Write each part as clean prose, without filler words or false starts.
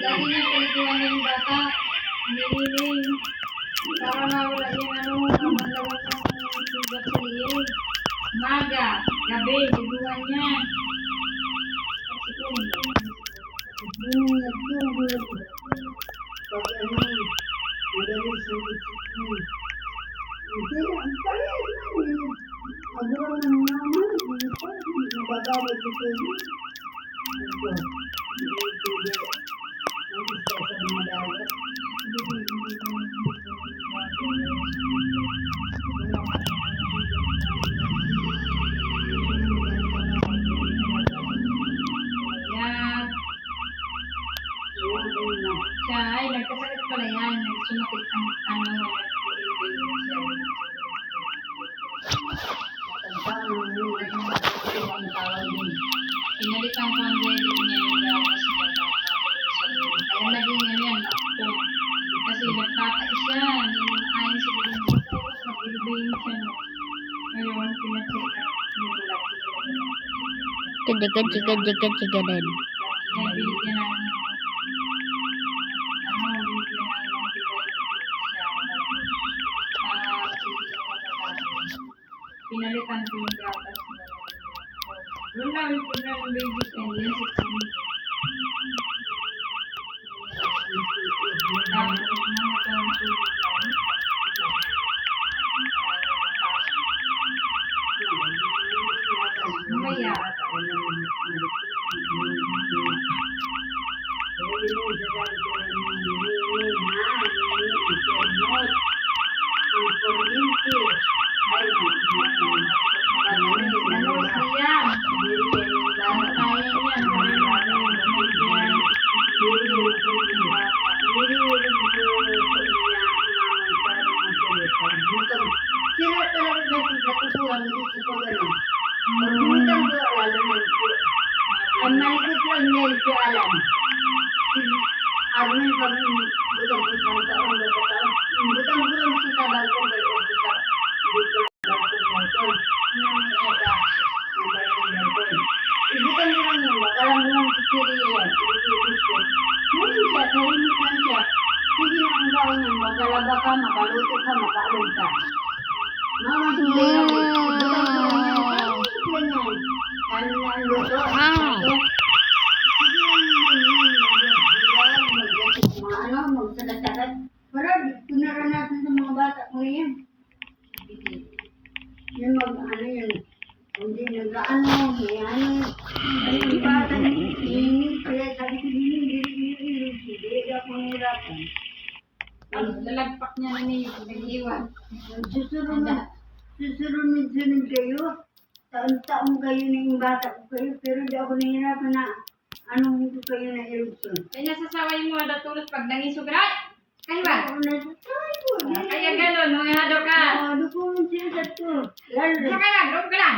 Lagi niya paliguan ng bata. Nililing. Para mawala yung kamalawan ng sugat sa liig. Maga, gabi, paliguan niya. Siya ay nagkasakit pala yan. Nagsumakit ang pinalitan ko ang dede niya yung gawas niya. Kaya naging ano yan, ako. Kasi nagtatais siya. Ayon siguro niya. Nag-ilbing siya. Ngayon, pinacheck up. Chika din. Nabili niya ng pinalitan ko yung gatas na doon lang yung pagna ng baby and yan si Kami. Tapos mga tulog lang. Mamaya. Ang malikot lang niya ito alam. Armin pag butang ko sa taon na taon. Butang ko lang sa balkon kay o sa balkon. Ibutang ko lang yun. Bakalang lang si Siri yan. Ngunit siya, tahimik lang siya. Sige na ang baon niya. Magalaba ka, makaluto ka, makaalog ka. Mama, sige na. Butang ko lang yan. Ano na ang luto? Magsagat-sagat. Pero tunaran natin sa mga bata ko yan. Yung ano yun. Hindi nag-ano, may ano. Ay, yung bata niya. Kaya sabi ko din, hindi ako nahirapan. Lalagpak niya na niyo, nag-iwan. Susunod kayo. Taon-taon kayo na yung bata ko kayo. Pero di ako nahirapan na anong hindi kayo na eruption. Kaya nasasaway mo na tulos pag nangisugrat. Kaya ba? Oo, Kaya gano'n, mga hado ka. Dukulong sila sa to. Lalo. Saka lang, drop ka lang.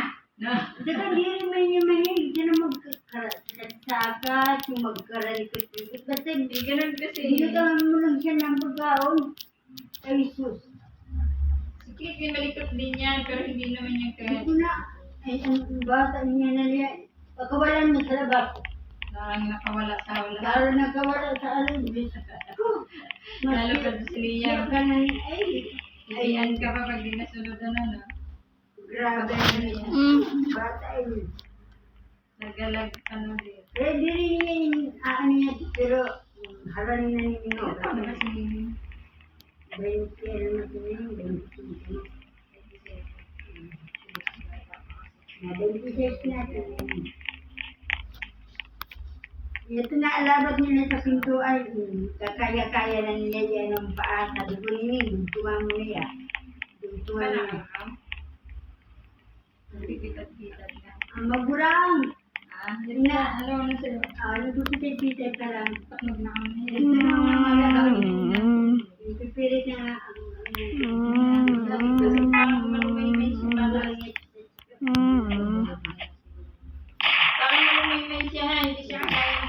Saka di rin may mahilig siya na magkarasakat, yung magkaralikot-likot. Basta Hindi gano'n kasi. bigyan mo lang siya ng pagkaon. Ay, sus. Si Kiki malikot din yan, pero hindi naman yung kaya. Ito na. Ay, ang bata niya na niya. Pagkawalan mo sa labas. Parang nakawala sa wala. Lalo nakawala sa alin. Lalo pa sa Liam. Siya ka na niya. Ay, Ayan ka pa pag di nasunod na no? grabe na niya. Bata yun. Nagalag ka na din. Eh, di rin niya yung ano niya. Pero, halang na niya. Ano kasi 20 ano na niya. 25. Na 26 natin. Ito na alabat niya sa pintuan. Kakaya-kaya na niya yan ang paa. Sabi ko niya, duntuan mo niya. Duntuan Wala niya. ka. Nagpipitad-pitad ka. Ang magurang. Yun na. Ano na sa'yo? Nagpipitad ka lang. Paknog na kami. Ito na ang malalaw. Pipirit na nga ang Kasi parang malumay-may siya pala. Parang malumay-may siya ha. Hindi siya kaya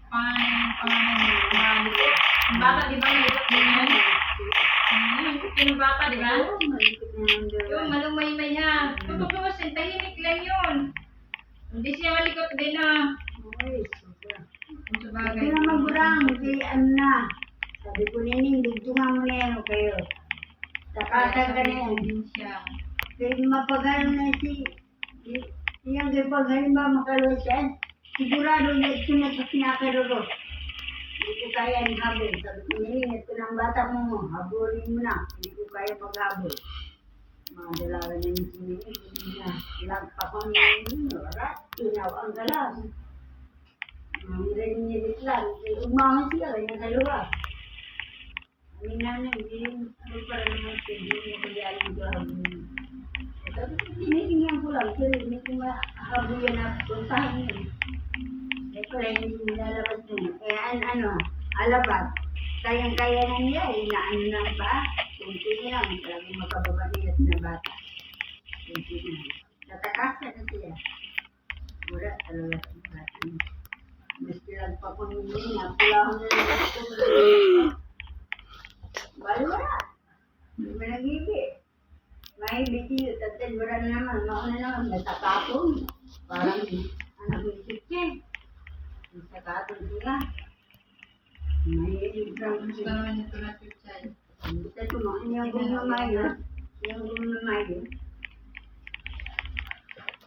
pangalan. Ang bata di ba nilipot din yan? yung bata, di ba? Oo, malipit na yung dalawa. Yung malumay-may ha. Tututusin, tahimik lang yun. Hindi siya malikot din na. Ay, sobra. Kung sa bagay. Hindi naman burang, hindi ano na. Sabi ko nining, dugtungan mo na yan o kayo. Takatan ka na yan. Din siya. Kaya mapagano na yung kapag halimbawa makaluwa siya, sigurado na ito na sa pinakaruro. Hindi ko kaya ang habol. Sabi ko nining, ito ng bata mo, habulin mo na. Hindi ko kaya maghabol. Mga dalawa na yung sumili, hindi na. Lagpa ko niya yung oras, tinaw ang galas. Nilit lang. Umangan siya, kaya dalawa. Ang nanay, hindi para naman siya, hindi mo kaya yung gawin. Sabi ko, tinitingnan ko lang, pero hindi ko mahabuyan na puntahan yun. Eh pala, hindi ko nilalabas yun. Kaya ano, alabat, kayang-kaya na niya, inaano lang ba? Kunti na lang, talagang makababalilat na bata. Kunti na. Tatakasan na siya. Wala talaga sa bata. Maski lang pa kung hindi nga, pula ko na lang ito. Wala. Hindi mo nag-ibig. May bitiyo, tatay, wala na naman. Mauna naman, nasakapon. Parang anak ng sitse. Nasakapon sila. May ibang Gusto naman ito na chuchay. Ito tumakan yung gumamay yun. Yung gumamay yun.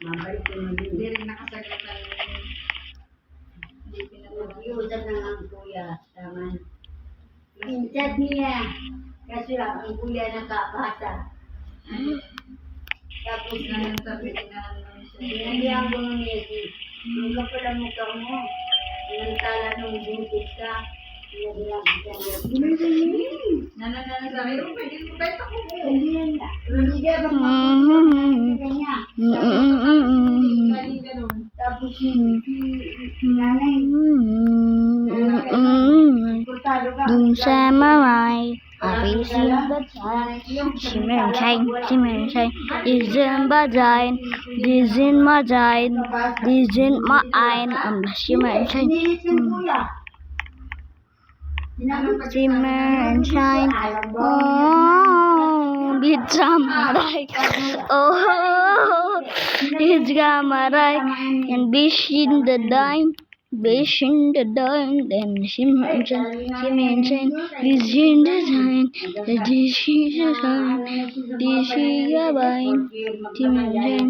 Mabalik ko na Hindi din. rin nakasagatan. Hindi pinatawa. Nag-iusap na nga ang kuya. Tama. Pinchat niya. Kasi lang ang kuya nakapasa. Tapos Ganun sabi, inahan naman siya. sinabihan ko nung Yeti, ang kapal ang mukha mo. Sinantala nung buntis ka. Sinabihan ko siya. Nananana sabi, oh, pwede mo ba ito ko? Hindi yan na. Hindi ka ba mapupunta sa kanya? Galing ganun. Tapos si nanay, portado ka. Dun sa maray, apisin baday, simenshine, simenshine, izin baday, dizin maday, dizin maain, simenshine, Iniit ng kuya. Sinabi ko, simenshine, oh, bitsa maray, oh, bitsa maray, and bishin the dime. Bashin the dime, then she mentioned, this in the sign, this is a sign, this is a vine, she mentioned,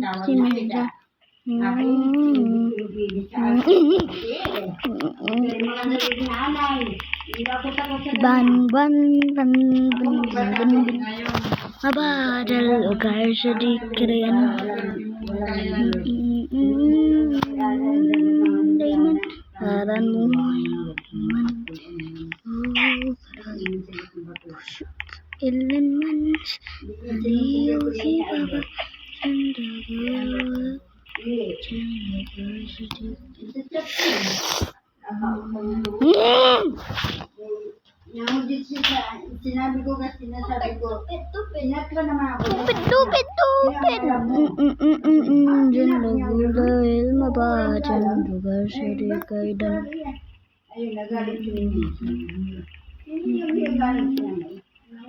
ban, ban, ban, ban, ban, ban, abadal, ugar sa dikriyan, diamond, parang mo, ilan man, aliyo si baba, sandagawa, Sinabi ko kasi nasabi ko, inat ka naman ako. Tupid, tupid. Diyan dahil mabajan lugar sa dekaidan. Ayun, nagalit ko hindi. Hindi yung nagalit ko naman.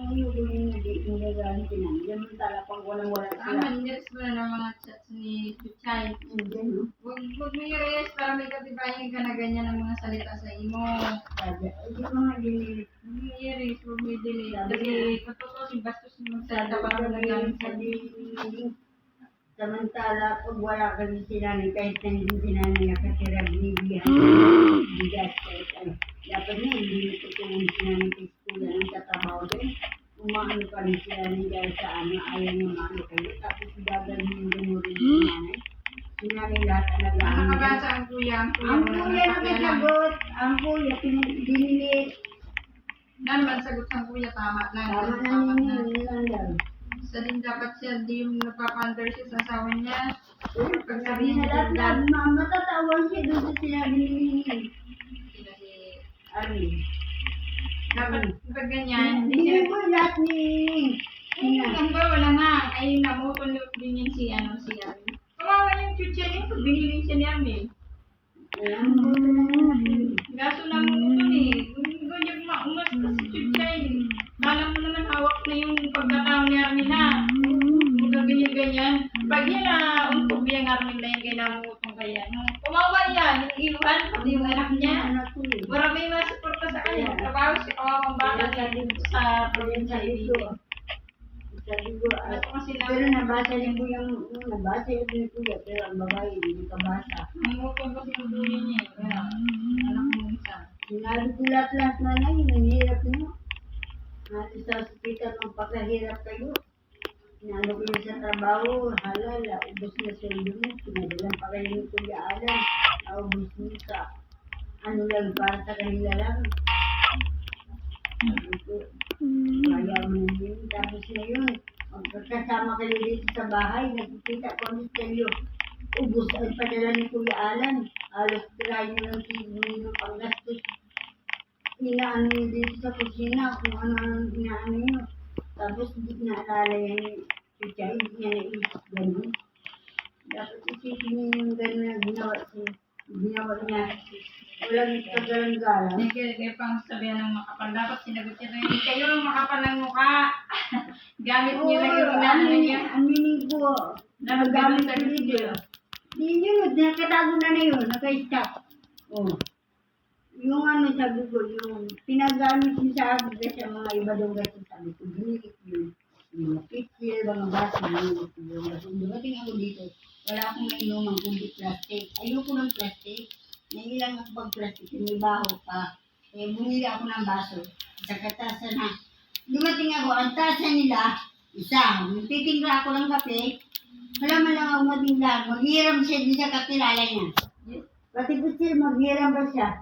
Hindi nagalit ko naman. Yan ang talapang walang-wala sila. Aman, yes mo na ng mga chats ni Chuchay. Hindi, no? Huwag mo i-rest para may katibayan ka na ganyan ang mga salita sa imo. Sabi, hindi mga dinilit. Huwag mo i-rest, huwag mo i-delete. Kasi totoo si Bastos yung magsalita para mo nagaling sa Samantala, pag wala kami sinanay, kahit na hindi sinanay nakatira, binibihan, bigas, kahit ano. Dapat na, hindi natutulong sinanay sa eskuya ng tatrabaho din. Umaano pa rin sinanay dahil sa ano, ayaw niya maano kayo. Tapos gagalhin yung gumurin ng sinanay. Sinanay lahat ang Ano nag-ano. nakabasa ang kuya? Ang kuya nakasagot, ang kuya dinilit. Naman sagot ang kuya, tama lang. Tama na Tama ninyo, na. yun lang daw. Sa din dapat siya, di yung napapandar siya sa asawa niya. Pag sabihin na lahat, matatawan siya doon sa sinabi ni Sino si... Armin. Dapat pag ganyan, hindi Hindi siya... mo lahat ni... Hanggang ba, wala nga. Ay, namutol din yan si, ano, si Armin. Kawawa yung chucha niya, pag biniling siya ni Armin. Gaso lang mo ito eh. Kung ganyan umas ka si chucha eh. Kala mo naman hawak na yung pagkatao ni Armina. Ganyan-ganyan. Pag yan na, untog yung Armina yung ginamutong kaya. Kumawa yan, yung iluhan, pati yung anak niya. Anak ko eh. Maraming masuporta sa kanya. Trabaho si kawawang bata sa probinsya dito. Sabi ko, Ito kasi na, pero nabasa niya po nabasa yung kuya, pero ang babae, hindi ka basa. namutong kasi yung dulo niya. Kaya, anak mo isa. Sinabi ko lahat na lang, hinihirap niyo. Natin sa hospital, magpakahirap kayo. Inano ko yun sa trabaho, halala, ubos na sweldo mo, pinadalan pa kayo ng Kuya Alan, naubos mo sa ano lang, para sa kanila lang. Sabi ko, kaya mo yun. Tapos na yun, magkasama kayo dito sa bahay, nagkikita ko ang kayo. Ubos ang padala ni Kuya Alan, halos tirahin nyo ng TV ng panggastos. Inaano nyo dito sa kusina, kung ano-ano inaano nyo. Tapos hindi naalala yan si Chay, hindi niya naisip gano'n. Dapat isipin niyo yung gano'n na ginawa niya. Walang kagalang-galang. Kaya pang sabihan ng makapal. Dapat sinagot niya rin, kayo ang makapal ng mukha. Gamit niyo lang yung inaano niya. Ang meaning po, Dapat nagamit ganun ko sagot dito. niyo. Di yun, nakatago na yun, naka-stop. Oh. Yung ano sabi ko, yung pinagamit niyo sa akin sa mga iba daw kasi sabi ko, ginilit yun. Yung pitsil, mga baso, ginilit yun. Kasi dumating ako dito, wala akong nainuman kundi plastic. Ayoko ng plastic. Nailang ako pag-plastic, may baho pa. Eh, bumili ako ng baso. Sa katasa na. Dumating ako, ang tasa nila, isa. Titingla ako ng kape. Wala man lang ako matingla. Maghiram siya din sa kakilala niya. Pati pitsil, maghiram ba siya?